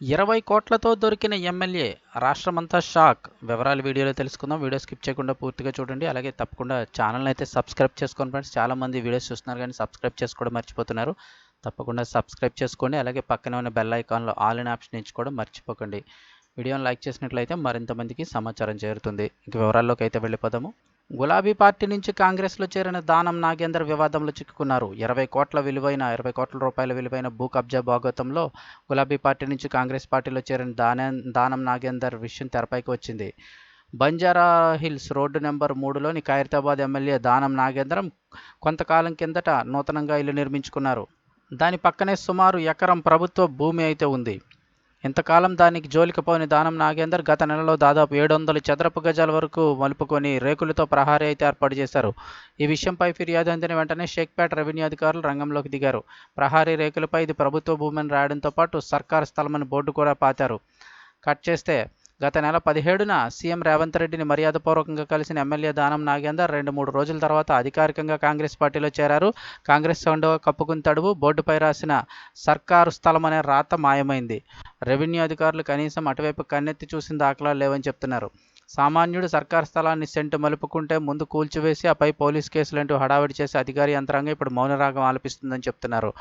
20 కోట్లతో దొరికిన ఎమ్మెల్యే రాష్ట్రమంతా షాక్. వివరాలు వీడియోలో తెలుసుకుందాం. వీడియో స్కిప్ చేయకుండా పూర్తిగా చూడండి. అలాగే తప్పకుండా ఛానల్ని అయితే సబ్స్క్రైబ్ చేసుకోండి ఫ్రెండ్స్. చాలామంది వీడియోస్ చూస్తున్నారు కానీ సబ్స్క్రైబ్ చేసుకోవడం మర్చిపోతున్నారు. తప్పకుండా సబ్స్క్రైబ్ చేసుకోండి. అలాగే పక్కనే ఉన్న బెల్ ఐకాన్లో ఆల్ ఇన్ ఆప్షన్ ఎంచుకోవడం మర్చిపోకండి. వీడియోని లైక్ చేసినట్లయితే మరింత మందికి సమాచారం చేరుతుంది. ఇంక వివరాల్లోకి అయితే వెళ్ళిపోదాము. గులాబీ పార్టీ నుంచి కాంగ్రెస్లో చేరిన దానం నాగేందర్ వివాదంలో చిక్కుకున్నారు. 20 కోట్ల రూపాయల విలువైన భూ కబ్జా భాగోతంలో గులాబీ పార్టీ నుంచి కాంగ్రెస్ పార్టీలో చేరిన దానం నాగేందర్ విషయం తెరపైకి వచ్చింది. బంజారా హిల్స్ రోడ్డు నెంబర్ 3లోని ఖైరతాబాద్ ఎమ్మెల్యే దానం నాగేంద్రం కొంతకాలం కిందట నూతనంగా ఇల్లు నిర్మించుకున్నారు. దాని పక్కనే సుమారు ఎకరం ప్రభుత్వ భూమి అయితే ఉంది. ఇంతకాలం దానికి జోలికి పోని దానం నాగేందర్ గత నెలలో దాదాపు 700 చదరపు గజాల వరకు మలుపుకొని రేకులతో ప్రహారీ అయితే ఏర్పాటు చేశారు. ఈ విషయంపై ఫిర్యాదు అందిన వెంటనే షేక్పేట రెవెన్యూ అధికారులు రంగంలోకి దిగారు. ప్రహారీ రేకులపై ఇది ప్రభుత్వ భూమిని రాయడంతో పాటు సర్కారు స్థలమని బోర్డు కూడా పాతారు. కట్ చేస్తే గత నెల 17న సీఎం రేవంత్ రెడ్డిని మర్యాదపూర్వకంగా కలిసిన ఎమ్మెల్యే దానం నాగేందర్ 2-3 రోజుల తర్వాత అధికారికంగా కాంగ్రెస్ పార్టీలో చేరారు. కాంగ్రెస్ కండువా కప్పుకుని తడువు బోర్డుపై రాసిన సర్కారు స్థలం అనే రాత మాయమైంది. రెవెన్యూ అధికారులు కనీసం అటువైపు కన్నెత్తి చూసిన దాఖలాలు లేవని చెప్తున్నారు. సామాన్యుడు సర్కారు స్థలాన్ని సెంటు మలుపుకుంటే ముందు కూల్చివేసి ఆపై పోలీస్ కేసులంటూ హడావిడి చేసే అధికారి యంత్రాంగం ఇప్పుడు మౌనరాగం ఆలపిస్తుందని చెప్తున్నారు.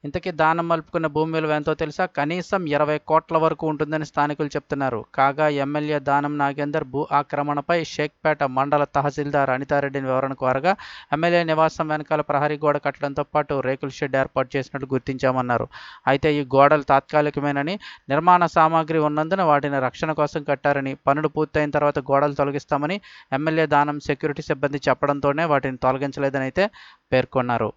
ఇంతకీ దానం మలుపుకున్న భూమి విలువ ఎంతో తెలుసా? కనీసం 20 కోట్ల వరకు ఉంటుందని స్థానికులు చెప్తున్నారు. కాగా ఎమ్మెల్యే దానం నాగేందర్ భూ ఆక్రమణపై షేక్పేట మండల తహసీల్దార్ అనితారెడ్డిని వివరణ కోరగా ఎమ్మెల్యే నివాసం వెనకాల ప్రహరీ గోడ కట్టడంతో పాటు రేకుల షెడ్ ఏర్పాటు చేసినట్లు గుర్తించామన్నారు. అయితే ఈ గోడలు తాత్కాలికమేనని, నిర్మాణ సామాగ్రి ఉన్నందున వాటిని రక్షణ కోసం కట్టారని, పనులు పూర్తయిన తర్వాత గోడలు తొలగిస్తామని ఎమ్మెల్యే దానం సెక్యూరిటీ సిబ్బంది చెప్పడంతోనే వాటిని తొలగించలేదని అయితే పేర్కొన్నారు.